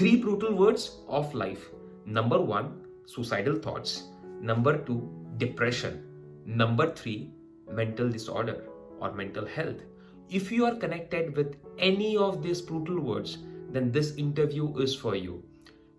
Three brutal words of life. Number 1, suicidal thoughts. Number 2, depression. Number 3, mental disorder or mental health. If you are connected with any of these brutal words, then this interview is for you.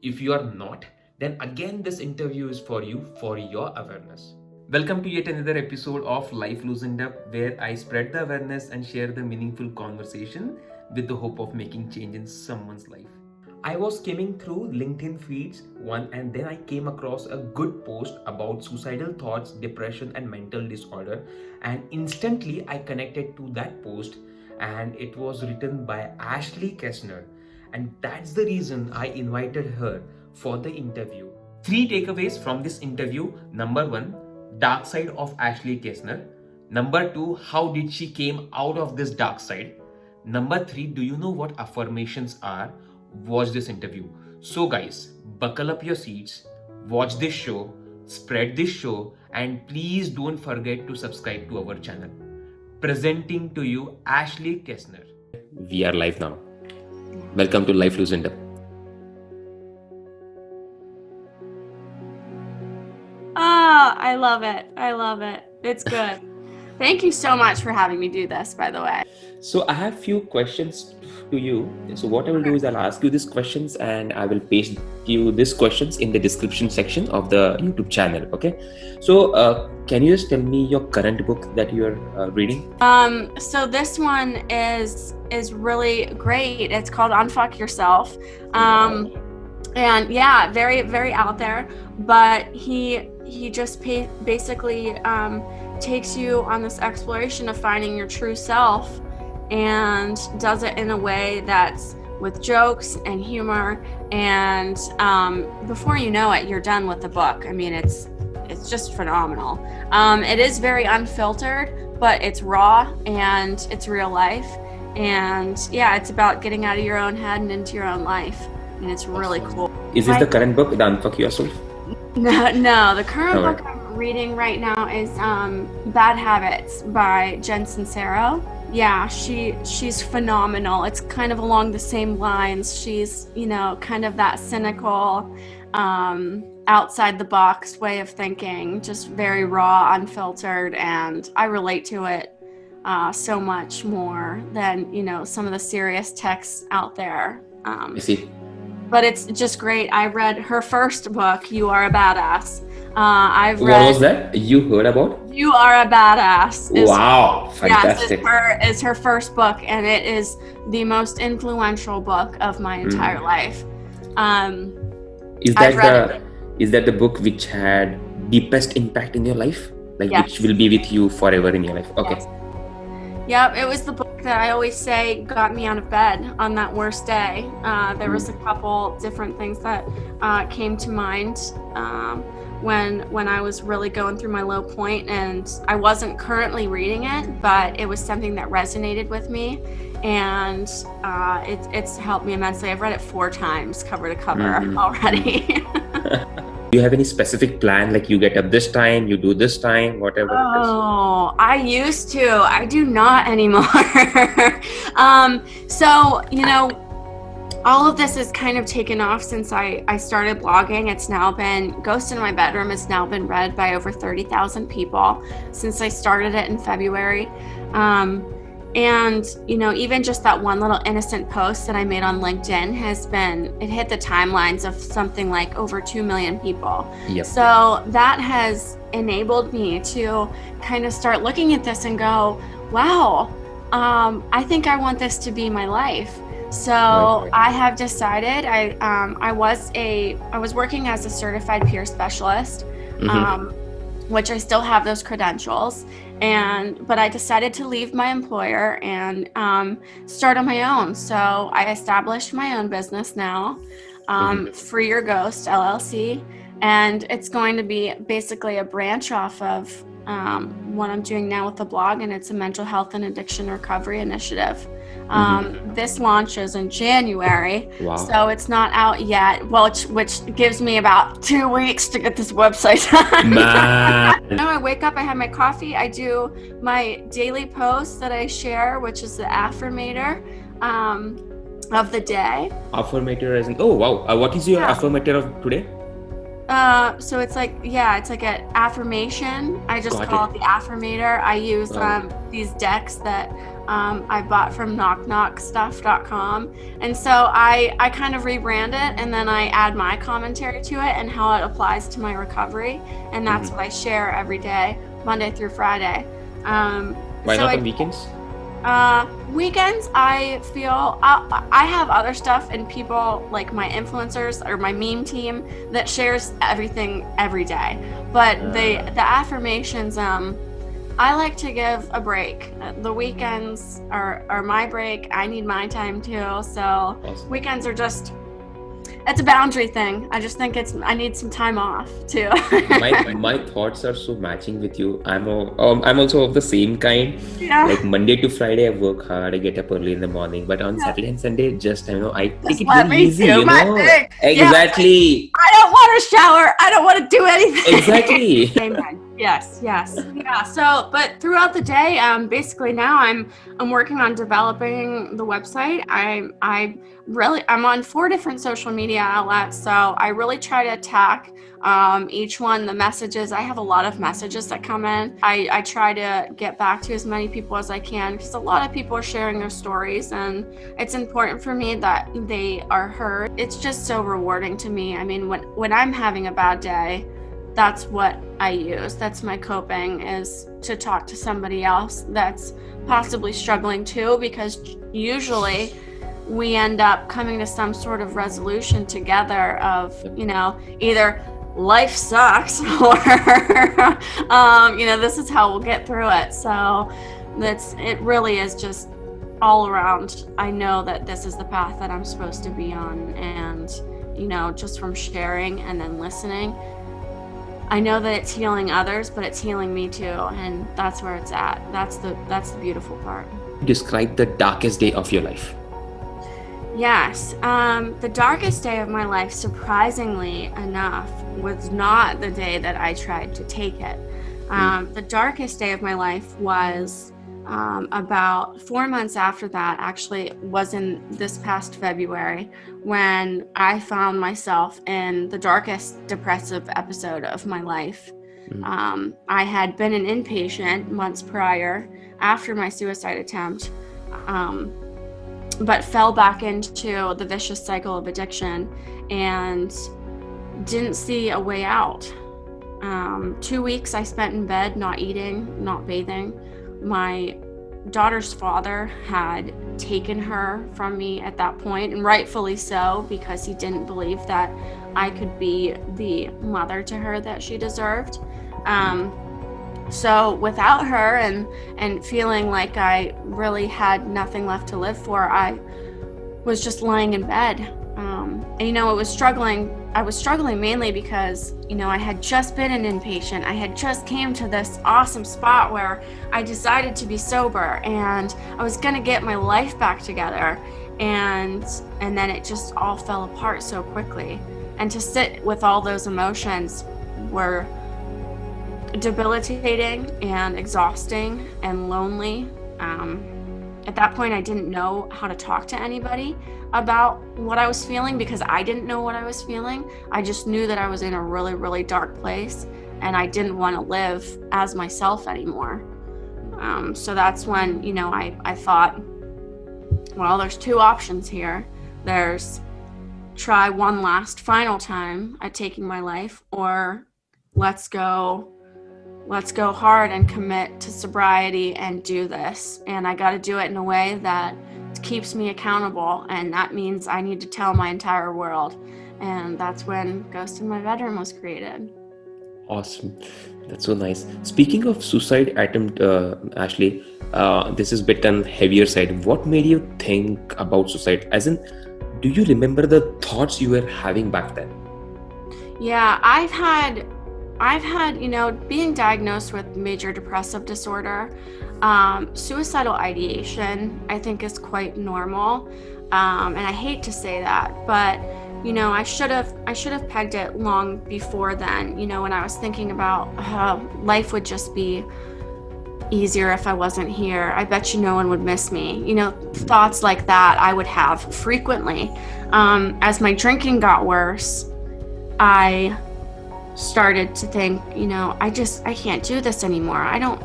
If you are not, then again this interview is for you for your awareness. Welcome to yet another episode of Life Loosened Up, where I spread the awareness and share the meaningful conversation with the hope of making change in someone's life. I was skimming through LinkedIn feeds and then I came across a good post about suicidal thoughts, depression and mental disorder, and instantly I connected to that post, and it was written by Ashley Kesner, and that's the reason I invited her for the interview. 3 takeaways from this interview. Number 1, dark side of Ashley Kesner. Number 2, how did she came out of this dark side? Number 3, do you know what affirmations are? Watch this interview. So guys, buckle up your seats, watch this show, spread this show, and please don't forget to subscribe to our channel. Presenting to you Ashley Kesner. We are live now. Welcome to Life Loosened Up. I love it. I love it. It's good. Thank you so much for having me do this, by the way. So I have few questions to you. So what I will do is I'll ask you these questions and I will paste you these questions in the description section of the YouTube channel. Okay. So can you just tell me your current book that you're reading? So this one is really great. It's called Unfuck Yourself. And yeah, very, very out there, but he just basically takes you on this exploration of finding your true self, and does it in a way that's with jokes and humor, and before you know it, you're done with the book. I mean, it's just phenomenal. It is very unfiltered, but it's raw and it's real life, and yeah, it's about getting out of your own head and into your own life, and it's really cool. Is this the current book, The Unfuck Yourself? No, the current book I'm reading right now is Bad Habits by Jen Sincero. Yeah, she's phenomenal. It's kind of along the same lines. She's, kind of that cynical, outside the box way of thinking, just very raw, unfiltered, and I relate to it so much more than, some of the serious texts out there. I see. But it's just great. I read her first book, You Are a Badass. What was that? You heard about? You Are a Badass. Wow, fantastic. Yes, is her first book, and it is the most influential book of my entire life. Is that the book which had deepest impact in your life? Which will be with you forever in your life? Okay. Yes. Yep, it was the book that I always say got me out of bed on that worst day. There was a couple different things that came to mind when I was really going through my low point, and I wasn't currently reading it, but it was something that resonated with me, and it's helped me immensely. I've read it 4 times, cover to cover already. Do you have any specific plan, like you get up this time, you do this time, whatever? Oh, I used to. I do not anymore. So, all of this has kind of taken off since I started blogging. It's now been, Ghost in My Bedroom has now been read by over 30,000 people since I started it in February. And, even just that one little innocent post that I made on LinkedIn it hit the timelines of something like over 2 million people. Yep. So that has enabled me to kind of start looking at this and go, wow, I think I want this to be my life. So right. I have decided, I was working as a certified peer specialist, which I still have those credentials. But I decided to leave my employer and start on my own. So I established my own business now, Free Your Ghost LLC, and it's going to be basically a branch off of what I'm doing now with the blog, and it's a mental health and addiction recovery initiative. This launches in January, so it's not out yet, which gives me about 2 weeks to get this website done. I wake up, I have my coffee, I do my daily posts that I share, which is the Affirmator, of the day. Affirmator as in, oh wow, what is your Yeah. affirmator of today? So it's like, yeah, it's like an affirmation. I just Got call it. it the affirmator. I use Oh. these decks that I bought from knockknockstuff.com. And so I kind of rebrand it, and then I add my commentary to it and how it applies to my recovery. And that's what I share every day, Monday through Friday. Why So not I on weekends? Weekends, I feel I have other stuff and people like my influencers or my meme team that shares everything every day. But the affirmations, I like to give a break. The weekends are my break. I need my time too. So Awesome. weekends are just, it's a boundary thing. I just think I need some time off too. My thoughts are so matching with you. I'm also of the same kind. Yeah. Like Monday to Friday, I work hard. I get up early in the morning. But on Yeah. Saturday and Sunday, just I take Just it let very me easy. do my thing. Yeah. Exactly. I don't want to shower. I don't want to do anything. Exactly. Amen. Yes. Yeah. So, but throughout the day, basically now I'm working on developing the website. I'm on 4 different social media outlets, so I really try to attack each one. The messages, I have a lot of messages that come in. I try to get back to as many people as I can, because a lot of people are sharing their stories, and it's important for me that they are heard. It's just so rewarding to me. I mean, when I'm having a bad day, that's what I use. That's my coping, is to talk to somebody else that's possibly struggling too, because usually we end up coming to some sort of resolution together of, either life sucks or, this is how we'll get through it. So it really is just all around. I know that this is the path that I'm supposed to be on. And, just from sharing and then listening, I know that it's healing others, but it's healing me too. And that's where it's at. That's the beautiful part. Describe the darkest day of your life. Yes. The darkest day of my life, surprisingly enough, was not the day that I tried to take it. The darkest day of my life was about 4 months after that. Actually, was in this past February, when I found myself in the darkest depressive episode of my life. I had been an inpatient months prior after my suicide attempt, but fell back into the vicious cycle of addiction and didn't see a way out. 2 weeks I spent in bed, not eating, not bathing. My daughter's father had taken her from me at that point, and rightfully so, because he didn't believe that I could be the mother to her that she deserved. So without her and feeling like I really had nothing left to live for, I was just lying in bed. And I was struggling mainly because, I had just been an inpatient. I had just came to this awesome spot where I decided to be sober, and I was going to get my life back together. And then it just all fell apart so quickly. And to sit with all those emotions were debilitating and exhausting and lonely. At that point, I didn't know how to talk to anybody about what I was feeling, because I didn't know what I was feeling. I just knew that I was in a really, really dark place, and I didn't want to live as myself anymore. So that's when, I thought, well, there's 2 options here. There's try one last final time at taking my life, or let's go hard and commit to sobriety and do this. And I got to do it in a way that keeps me accountable, and that means I need to tell my entire world. And that's when Ghost in My Bedroom was created. Awesome. That's so nice. Speaking of suicide attempt, Ashley, this is a bit on heavier side. What made you think about suicide? As in, do you remember the thoughts you were having back then? Yeah, I've had, being diagnosed with major depressive disorder, suicidal ideation, I think, is quite normal. And I hate to say that, but I should have pegged it long before then. When I was thinking about how life would just be easier if I wasn't here. I bet you no one would miss me. Thoughts like that I would have frequently. As my drinking got worse, I started to think, I can't do this anymore. I don't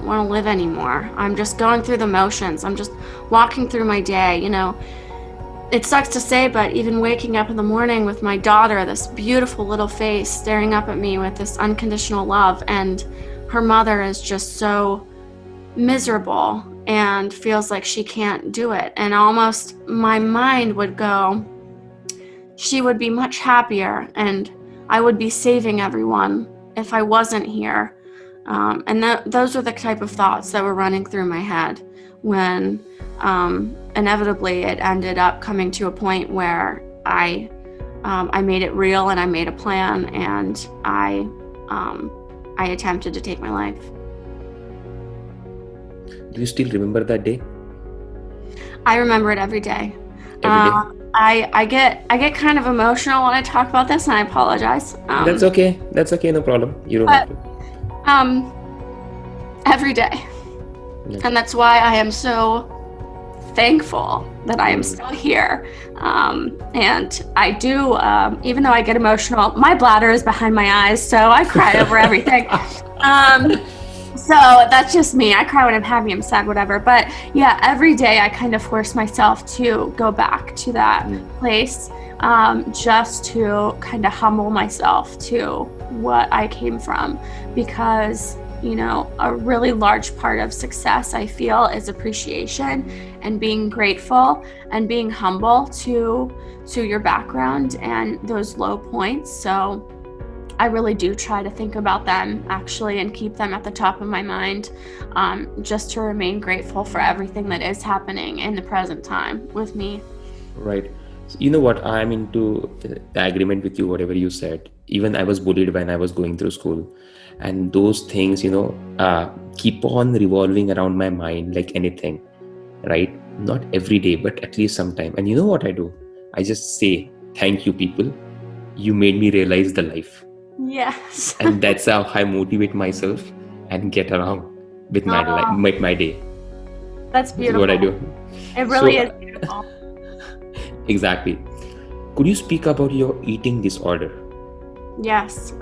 want to live anymore. I'm just going through the motions. I'm just walking through my day. It sucks to say, but even waking up in the morning with my daughter, this beautiful little face staring up at me with this unconditional love, and her mother is just so miserable and feels like she can't do it. And almost my mind would go, she would be much happier and I would be saving everyone if I wasn't here. Those were the type of thoughts that were running through my head when inevitably it ended up coming to a point where I made it real and I made a plan, and I attempted to take my life. Do you still remember that day? I remember it every day. Every day? I get kind of emotional when I talk about this, and I apologize. That's okay. No problem. You don't have to. Every day. Yeah. And that's why I am so thankful that I am still here. And I do, even though I get emotional, my bladder is behind my eyes, so I cry over everything. So that's just me. I cry when I'm happy, I'm sad, whatever. But yeah, every day I kind of force myself to go back to that place, just to kind of humble myself to what I came from, because a really large part of success, I feel, is appreciation and being grateful and being humble to your background and those low points. So I really do try to think about them actually and keep them at the top of my mind, just to remain grateful for everything that is happening in the present time with me. Right. So you know what? I'm into the agreement with you, whatever you said. Even I was bullied when I was going through school. And those things, keep on revolving around my mind like anything, right? Not every day, but at least sometime. And you know what I do? I just say, thank you, people. You made me realize the life. Yes. And that's how I motivate myself and get around with my life, with my day. That's beautiful. That's what I do. It really is beautiful. Exactly. Could you speak about your eating disorder? Yes.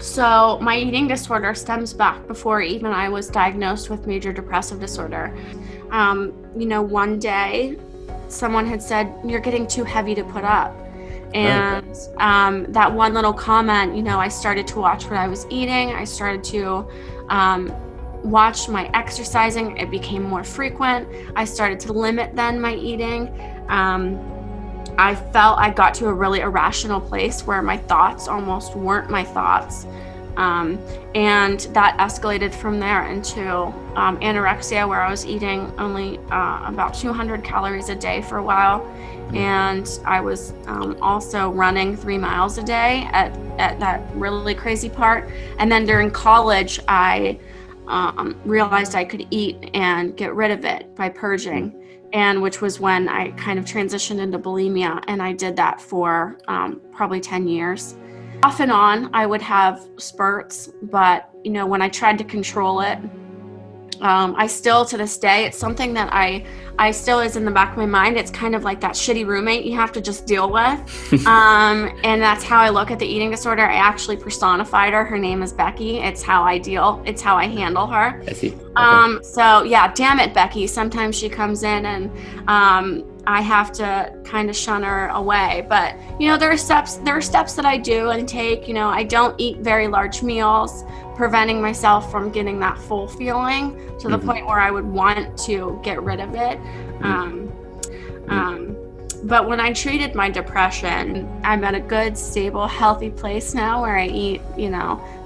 So my eating disorder stems back before even I was diagnosed with major depressive disorder. One day someone had said, "You're getting too heavy to put up." And that one little comment, I started to watch what I was eating. I started to watch my exercising. It became more frequent. I started to limit then my eating. I felt I got to a really irrational place where my thoughts almost weren't my thoughts. And that escalated from there into anorexia, where I was eating only about 200 calories a day for a while. And I was also running 3 miles a day at that really crazy part. And then during college, I realized I could eat and get rid of it by purging. And which was when I kind of transitioned into bulimia, and I did that for probably 10 years. Off and on, I would have spurts, but when I tried to control it, I still, to this day, it's something that I still is in the back of my mind. It's kind of like that shitty roommate you have to just deal with. And that's how I look at the eating disorder. I actually personified her. Her name is Becky. It's how I deal. It's how I handle her. I see. Okay. So yeah, damn it, Becky. Sometimes she comes in and I have to kind of shun her away. But there are steps that I do and take. I don't eat very large meals, preventing myself from getting that full feeling to the point where I would want to get rid of it. But when I treated my depression, I'm at a good, stable, healthy place now where I eat,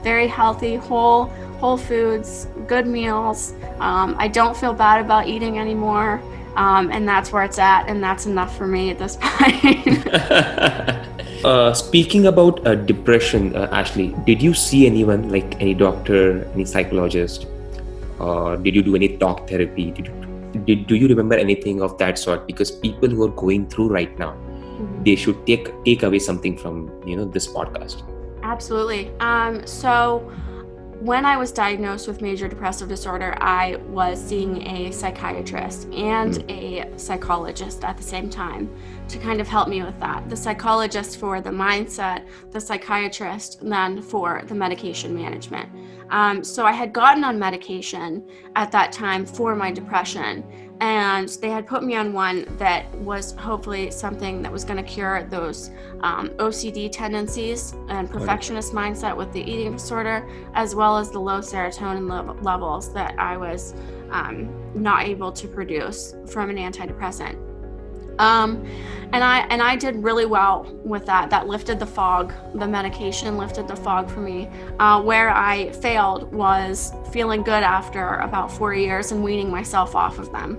very healthy, whole foods, good meals. I don't feel bad about eating anymore. And that's where it's at, and that's enough for me at this point. Speaking about depression, Ashley, did you see anyone, like any doctor, any psychologist, or did you do any talk therapy? Do you remember anything of that sort? Because people who are going through right now, they should take away something from this podcast. Absolutely. So when I was diagnosed with major depressive disorder, I was seeing a psychiatrist and a psychologist at the same time to kind of help me with that. The psychologist for the mindset, the psychiatrist then for the medication management. So I had gotten on medication at that time for my depression, and they had put me on one that was hopefully something that was going to cure those OCD tendencies and perfectionist mindset with the eating disorder, as well as the low serotonin levels that I was not able to produce from an antidepressant. And I did really well with that. That lifted the fog. The medication lifted the fog for me. Where I failed was feeling good after about 4 years and weaning myself off of them.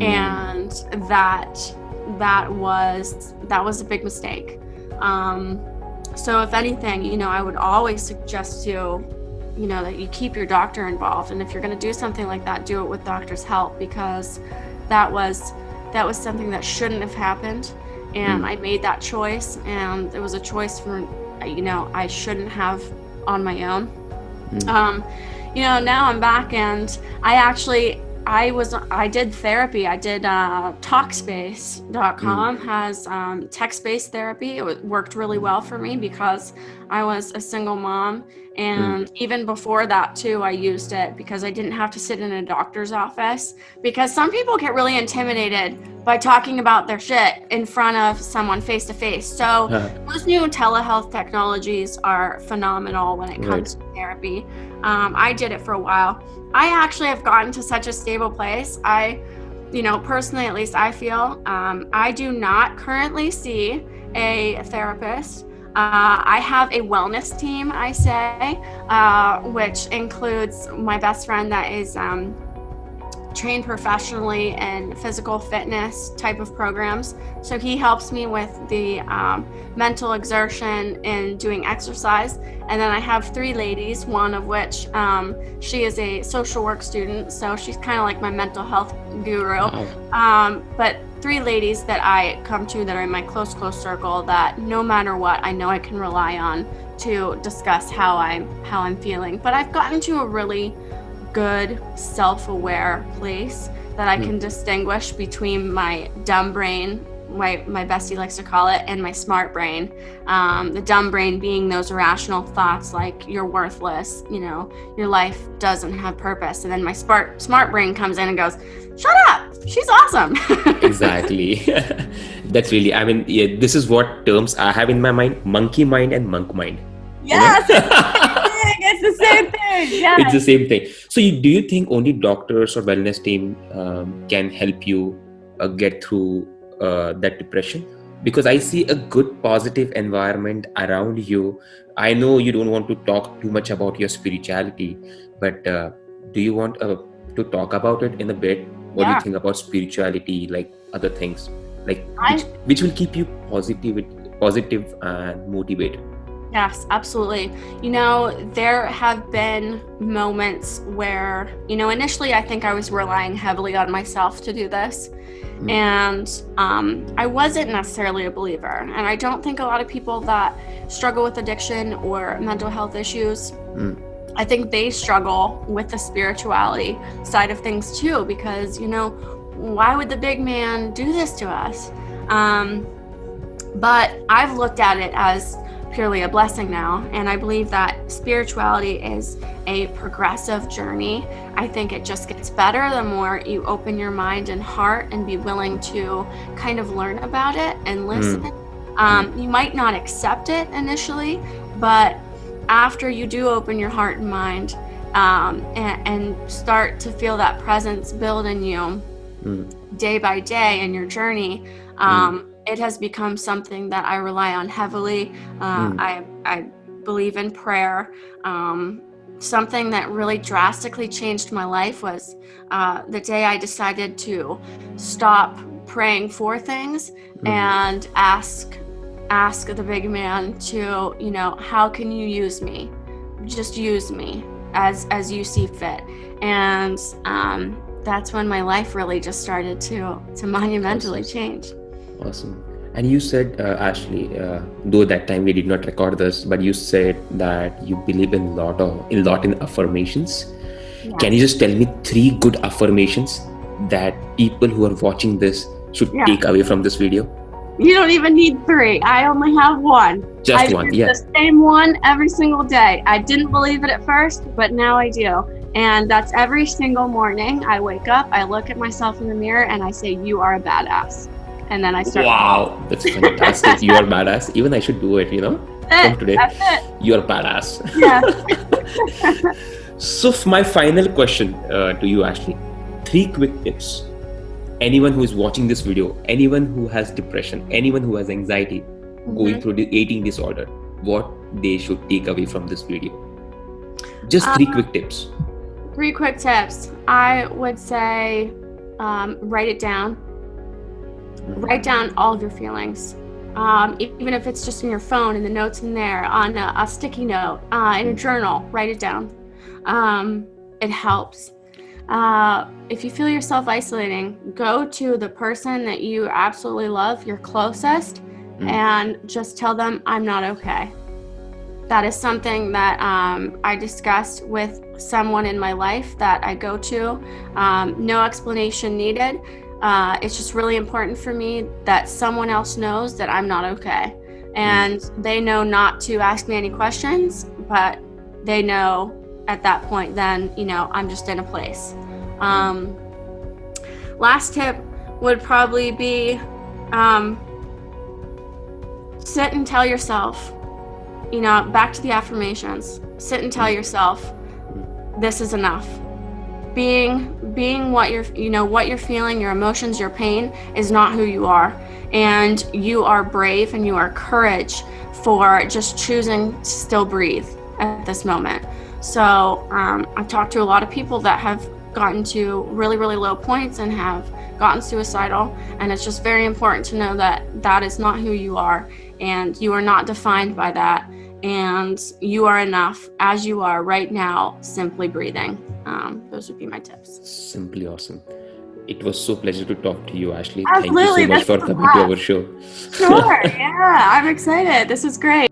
And that was a big mistake. So if anything, I would always suggest that you keep your doctor involved. And if you're going to do something like that, do it with doctor's help, because that was something that shouldn't have happened. And I made that choice, and it was a choice for, I shouldn't have on my own. Now I'm back, and I did therapy. I did Talkspace.com has text-based therapy. It worked really well for me because I was a single mom. And even before that too, I used it because I didn't have to sit in a doctor's office, because some people get really intimidated by talking about their shit in front of someone face to face. So those new telehealth technologies are phenomenal when it comes to therapy. I did it for a while. I actually have gotten to such a stable place. Personally, at least I feel, I do not currently see a therapist. I have a wellness team, I say, which includes my best friend that is trained professionally in physical fitness type of programs. So he helps me with the mental exertion in doing exercise. And then I have 3 ladies, one of which she is a social work student. So she's kind of like my mental health guru. But 3 ladies that I come to that are in my close circle that no matter what, I know I can rely on to discuss how I'm feeling. But I've gotten to a really good self-aware place that I can distinguish between my dumb brain, my bestie likes to call it, and my smart brain. The dumb brain being those irrational thoughts like you're worthless, your life doesn't have purpose. And then my smart brain comes in and goes, shut up, she's awesome. Exactly. That's really, this is what terms I have in my mind: monkey mind and monk mind. Yes. It's the same thing. Yes. It's the same thing. So do you think only doctors or wellness team can help you get through that depression? Because I see a good positive environment around you. I know you don't want to talk too much about your spirituality, but do you want to talk about it in a bit? What do you think about spirituality, like other things, like which will keep you positive and motivated? Yes, absolutely. There have been moments where, initially I think I was relying heavily on myself to do this. And I wasn't necessarily a believer. And I don't think a lot of people that struggle with addiction or mental health issues, I think they struggle with the spirituality side of things too, because, why would the big man do this to us? But I've looked at it as purely a blessing now, and I believe that spirituality is a progressive journey. I think it just gets better the more you open your mind and heart and be willing to kind of learn about it and listen. You might not accept it initially, but after you do open your heart and mind and start to feel that presence build in you day by day in your journey, it has become something that I rely on heavily. I believe in prayer. Something that really drastically changed my life was the day I decided to stop praying for things and ask the big man to, how can you use me? Just use me as you see fit. And that's when my life really just started to monumentally change. Awesome. And you said, Ashley, though that time we did not record this, but you said that you believe in a lot in affirmations. Yeah. Can you just tell me 3 good affirmations that people who are watching this should take away from this video? You don't even need 3. I only have 1. Just one, do the same one every single day. I didn't believe it at first, but now I do. And that's every single morning. I wake up, I look at myself in the mirror, and I say, "You are a badass." And then I start. Wow, that's fantastic. You are badass. Even I should do it, from today. That's it. You are badass. Yeah. So my final question to you, Ashley, 3 quick tips. Anyone who is watching this video, anyone who has depression, anyone who has anxiety, going through the eating disorder, what they should take away from this video. Just 3 quick tips. 3 quick tips. I would say write it down. Write down all of your feelings. Even if it's just in your phone and the notes in there, on a sticky note, in a journal, write it down. It helps. If you feel yourself isolating, go to the person that you absolutely love, your closest, and just tell them, "I'm not okay." That is something that I discussed with someone in my life that I go to. No explanation needed. It's just really important for me that someone else knows that I'm not okay. And they know not to ask me any questions, but they know at that point then, I'm just in a place. Last tip would probably be sit and tell yourself, back to the affirmations, sit and tell yourself, this is enough. Being what you're feeling, your emotions, your pain is not who you are. And you are brave and you are courage for just choosing to still breathe at this moment. So I've talked to a lot of people that have gotten to really, really low points and have gotten suicidal. And it's just very important to know that that is not who you are, and you are not defined by that. And you are enough as you are right now, simply breathing. Those would be my tips. Simply awesome. It was so pleasure to talk to you, Ashley. Absolutely. Thank you so much for coming to our show. Sure. Yeah, I'm excited. This is great.